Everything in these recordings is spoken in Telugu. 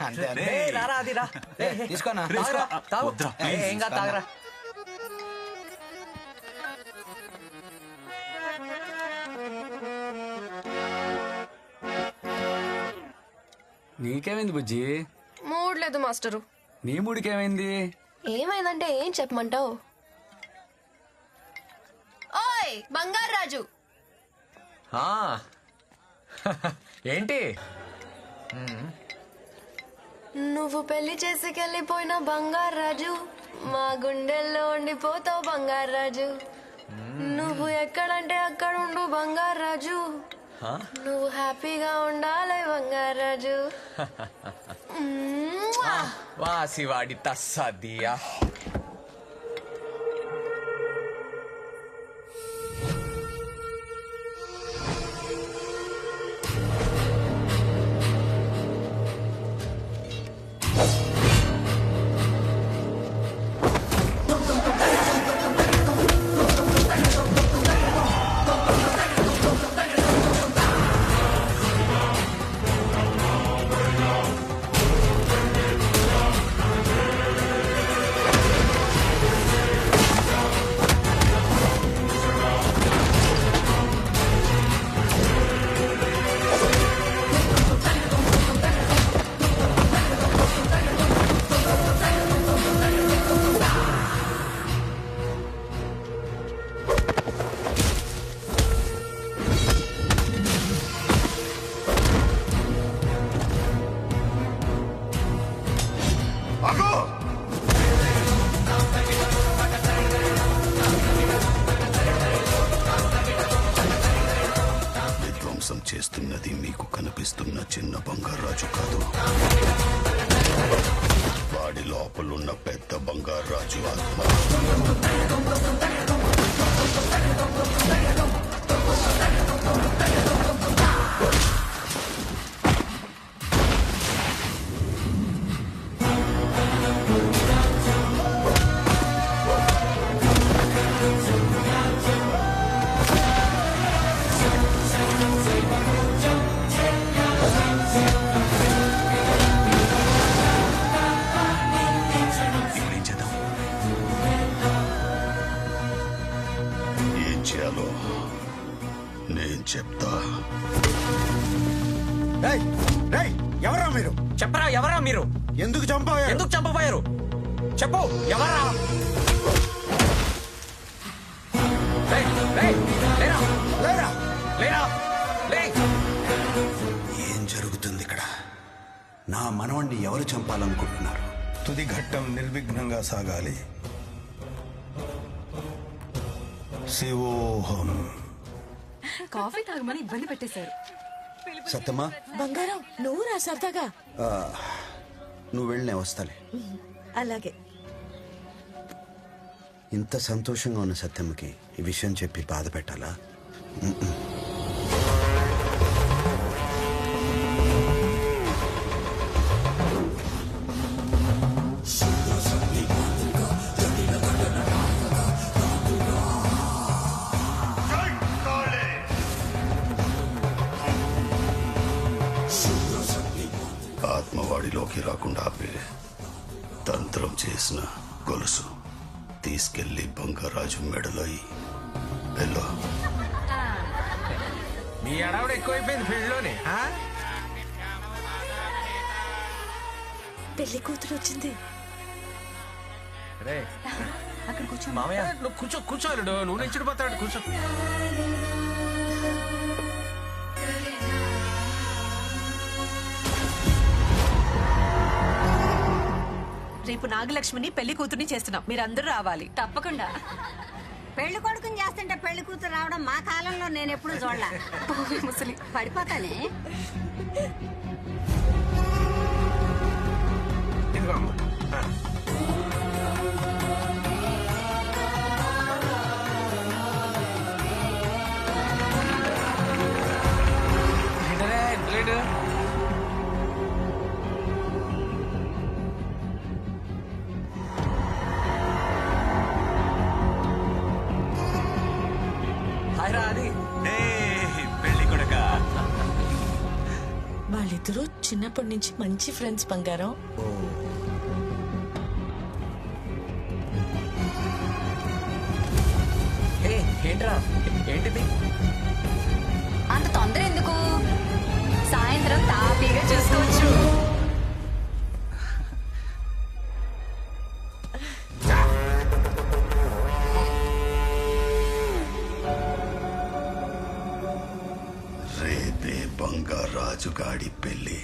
అంతే అంతే. రారా అది రా తీసుకోనా తాగరా, తాగు. ఏం కాదు తాగరా. నీకేమైంది బుజ్జి? మూడ్ లేదు మాస్టరు. నీ మూడికేమైంది? ఏమైందంటే ఏం చెప్పమంటావు? ఓయ్ బంగారు రాజు, ఆ. ఏంటి? నువ్వు పెళ్లి చేసుకెళ్ళిపోయిన బంగారు రాజు, మా గుండెల్లో ఉండిపోతావు బంగారు రాజు. నువ్వు ఎక్కడంటే అక్కడ ఉండు బంగారు రాజు. నువ్వు హ్యాపీగా ఉండాలి బంగారు రాజు. వాసివాడి తస్సదియా. విధ్వంసం చేస్తున్నది మీకు కనిపిస్తున్న చిన్న బంగారాజు కాదు, వాడి లోపలున్న పెద్ద బంగారాజు ఆత్మ. ఏం చేయాలో నేను చెప్తా. ఎవరా మీరు? చెప్పరా ఎవరా మీరు? ఎందుకు చంపావు? ఎందుకు చంపబోయారు? చెప్పు ఎవరా? లేరా, లేరా? లేరా, లే. ఏం జరుగుతుంది ఇక్కడ? నా మనవణ్ణి ఎవరు చంపాలనుకుంటున్నారు? తుది ఘట్టం నిర్విఘ్నంగా సాగాలి. శివోహం. కాఫీ తాగమని ఇబ్బంది పెట్టేశారు. సత్యమా, బంగారం నువ్వు రా సరదాగా. నువ్వు వెళ్ళినే వస్తాలే. అలాగే. ఇంత సంతోషంగా ఉన్న సత్యమ్మకి ఈ విషయం చెప్పి బాధ పెట్టాలా? ఆత్మవాడిలోకి రాకుండా ఆపే తంత్రం చేసిన గొలుసు తీసుకెళ్లి బంగారాజు మెడలో వెళ్ళు. నీ అడవుడు ఎక్కువైపోయింది ఫీల్డ్లోనే. పెళ్లి కూతురు వచ్చింది. అక్కడ కూర్చో మామయ్య. నువ్వు కూర్చో కూర్చోలేడు, నువ్వు నిచ్చిడిపోతాడు. కూర్చో. రేపు నాగలక్ష్మిని పెళ్లి కూతుర్ని చేస్తున్నాం, మీరందరూ రావాలి. తప్పకుండా. పెళ్లి కొడుకుని చేస్తుంటే పెళ్లి కూతురు రావడం మా కాలంలో నేను ఎప్పుడు చూడలా. ముసలి పడిపోతానే. ఇదిగో అమ్మ. వాళ్ళు వీళ్ళిద్దరూ చిన్నప్పటి నుంచి మంచి ఫ్రెండ్స్ బంగారం. ఏంట్రా ఏంటిది? అంత తొందర ఎందుకు? సాయంత్రం తాపీగా చూసుకోవచ్చు. రేపే బంగారాజు గాడి పెళ్లి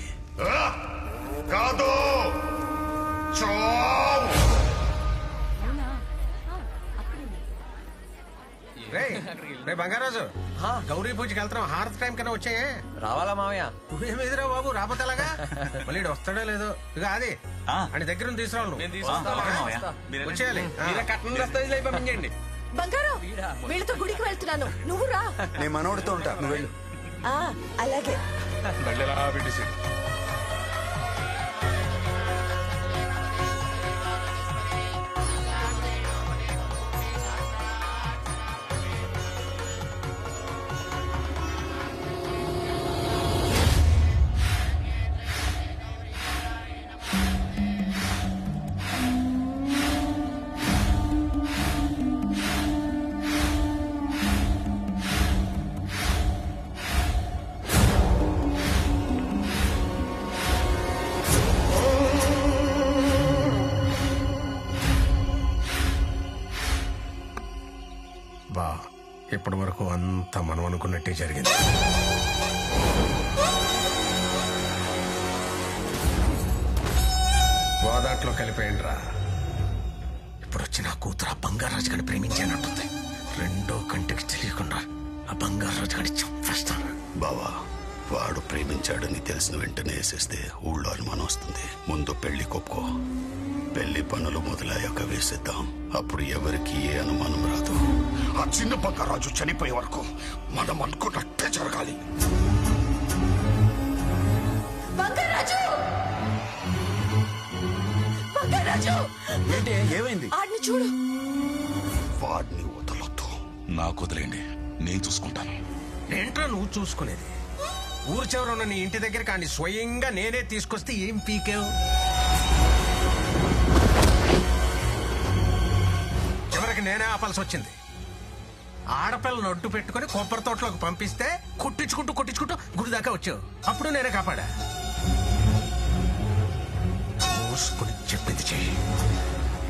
కాదు. రే బంగారాజు, గౌరీ పూజకి వెళ్తాం. హారతి టైం కన్నా వచ్చాయే. రావాలా మావయ్య? నువ్వేమిదిరా బాబు, రాకపోతే ఎలాగా? మళ్ళీ ఈడు వస్తాడో లేదో. ఇక అది అని దగ్గర తీసుకురావాలి. వచ్చేయాలి. పంపించండి. బంగారం వీళ్ళతో గుడికి వెళ్తున్నాను, నువ్వు రా. నేను మనోడితో ఉంటా, నువ్వు వెళ్ళు. అలాగే. బా, ఇప్పటి వరకు అంతా మనం అనుకున్నట్టే జరిగింది. గోదాట్లో కలిపేయండిరా. ఇప్పుడు వచ్చి నా కూతురు ఆ బంగారాజు గడి ప్రేమించానంటుంది. రెండో కంటికి తెలియకుండా ఆ బంగారాజు గడి చంపేస్తాను. బావా, వాడు ప్రేమించాడని తెలిసిన వెంటనే వేసేస్తే ఊళ్ళో అనుమానం వస్తుంది. ముందు పెళ్లి కొప్పుకో. పెళ్లి పనులు మొదలయ్యాక వేసేద్దాం. అప్పుడు ఎవరికి ఏ అనుమానం రాదు. ఆ చిన్న బంగారాజు చనిపోయే వరకు మనం అనుకున్నట్టే జరగాలి. బంగారాజు! బంగారాజు! ఏంటి, ఏమైంది? ఆడిని చూడు. వాడిని వదలొద్దు. నాకు వదిలేండి, నేను చూసుకుంటాను. ఏంట్రా నువ్వు చూసుకునేది? ఊరు చివర ఉన్న నీ ఇంటి దగ్గర కానీ స్వయంగా నేనే తీసుకొస్తే ఏం పీకేవు? చివరికి నేనే ఆపాల్సి వచ్చింది. ఆడపిల్లను అడ్డు పెట్టుకుని కొబ్బరి తోటలోకి పంపిస్తే కొట్టించుకుంటూ గుడి దాకా వచ్చావు. అప్పుడు నేనే కాపాడా. మూసుకుని చెప్పింది చెయ్యి.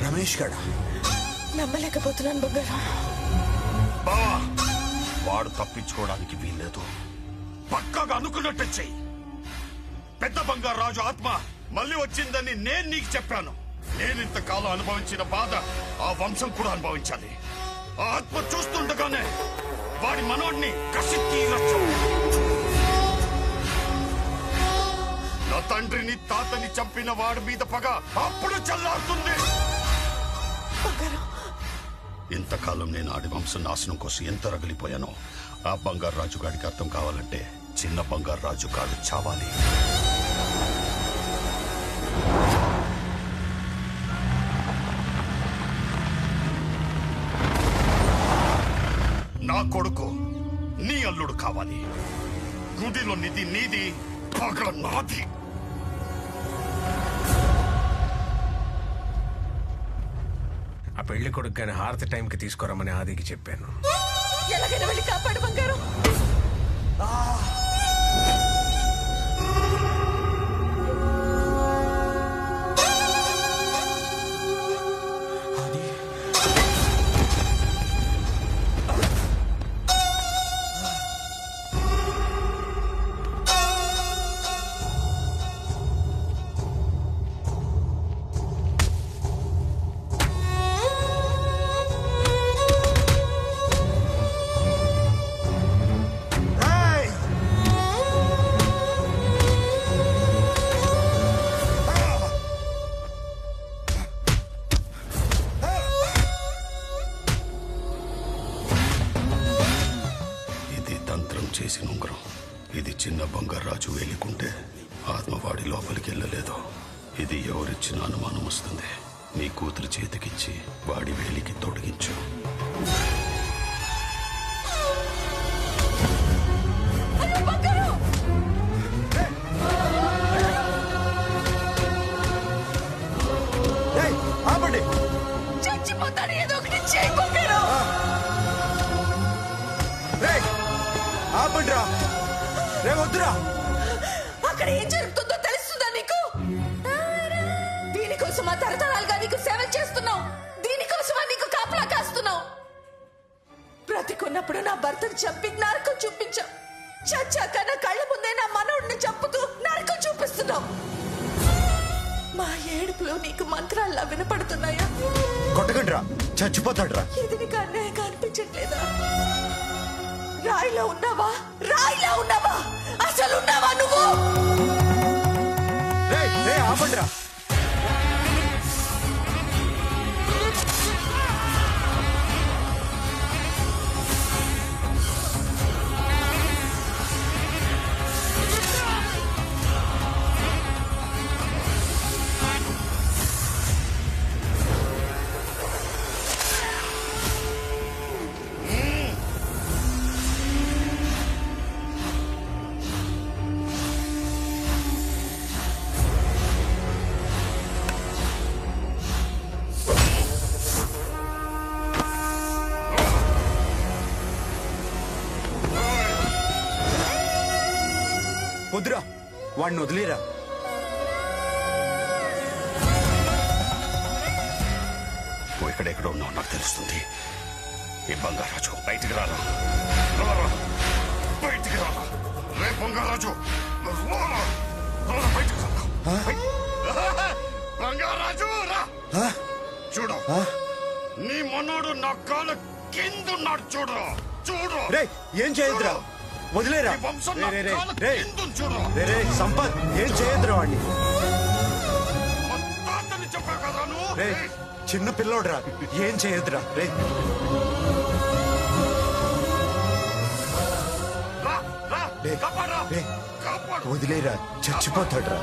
రమేష్ గడా నమ్మలేకపోతున్నాను బంగారం. బావా, వాడు తప్పించుకోవడానికి వీల్లేదు. పక్కాగా అనుకున్నట్టే చెయ్యి. పెద్ద బంగారాజు ఆత్మ మళ్ళీ వచ్చిందని నేను నీకు చెప్పాను. నేనింతకాలం అనుభవించిన బాధ ఆ వంశం కూడా అనుభవించాలి. ఆ ఆత్మ చూస్తుండగానే వాడి మనోడిని కసి తీరచ్చు. నా తండ్రిని తాతని చంపిన వాడి మీద పగ అప్పుడు చల్లారుతుంది. ఇంతకాలం నేను ఆడి వంశం నాశనం కోసం ఎంత రగిలిపోయానో ఆ బంగారు రాజు గాడికి అర్థం కావాలంటే చిన్న బంగారు రాజు గాడు చావాలి. నా కొడుకు నీ అల్లుడు కావాలి. గుడిలో నిధి నీది, పగ నాది. ఆ పెళ్లి కొడుకు కానీ హారతి టైంకి తీసుకురమ్మని ఆదికి చెప్పాను. ఎలాగైనా వెళ్ళి కాపాడు బంగారం. చేసిన ఉంగరం. ఇది చిన్న బంగారాజు వేలికుంటే ఆత్మవాడి లోపలికి వెళ్ళలేదు. ఇది ఎవరిచ్చిన అనుమానం వస్తుంది. నీ కూతురు చేతికిచ్చి వాడి వేలికి తొడిగించు. బంగారం! రే వద్దురా. అక్కడ ఏం జరుగుతుందో తెలుస్తుందా నీకు? దీనికోసమా తరతరాలుగా నీకు సేవలు చేస్తున్నావు? దీనికోసమా నీకు కాపలా కాస్తున్నావు? బ్రతికున్నప్పుడు నా భర్తను చంపి నరకం చూపించావు. చచ్చాక నా కళ్ళ ముందే నా మనవుడిని చంపుతూ నరకం చూపిస్తున్నావు. మా ఏడుపులో నీకు మంత్రాల్లా వినపడుతున్నాయా? కొట్టకండిరా, చచ్చిపోతాడురా. ఇది నీకు అన్యాయంగా అనిపించట్లేదా? రాయిలో ఉన్నావా? రాయిలో ఉన్నావా? అసలు ఉన్నావా నువ్వు? రే రే ఆపండిరా. వద్దురా, వాడిని వదిలేరా. నువ్వు ఎక్కడెక్కడ ఉన్నావు నాకు తెలుస్తుంది. ఈ బంగారాజు బయటికి రారా, రారా, బయటికి రారా. రే బంగారాజు, రారా, రారా, బయటికి రారా. బంగారాజు రా. చూడు, నీ మనోడు నా కాళ్ళ కిందున్నాడు. చూడు చూడు. రే ఏం చేయొద్దురా, వదిలేరా. ఈ వంశం రే నా రే రే కాళ్ళ రే కిందుంది చూడు. రే రే సంపత్, ఏం చేయొద్దురా వాడిని. మా తాతని చెప్పావు కదా నువ్వు. రే చిన్న పిల్లోడురా, ఏం చేయొద్దురా. రే రా రా, రే కాపాడురా, రే కాపాడు. వదిలేరా, చచ్చిపోతాడురా.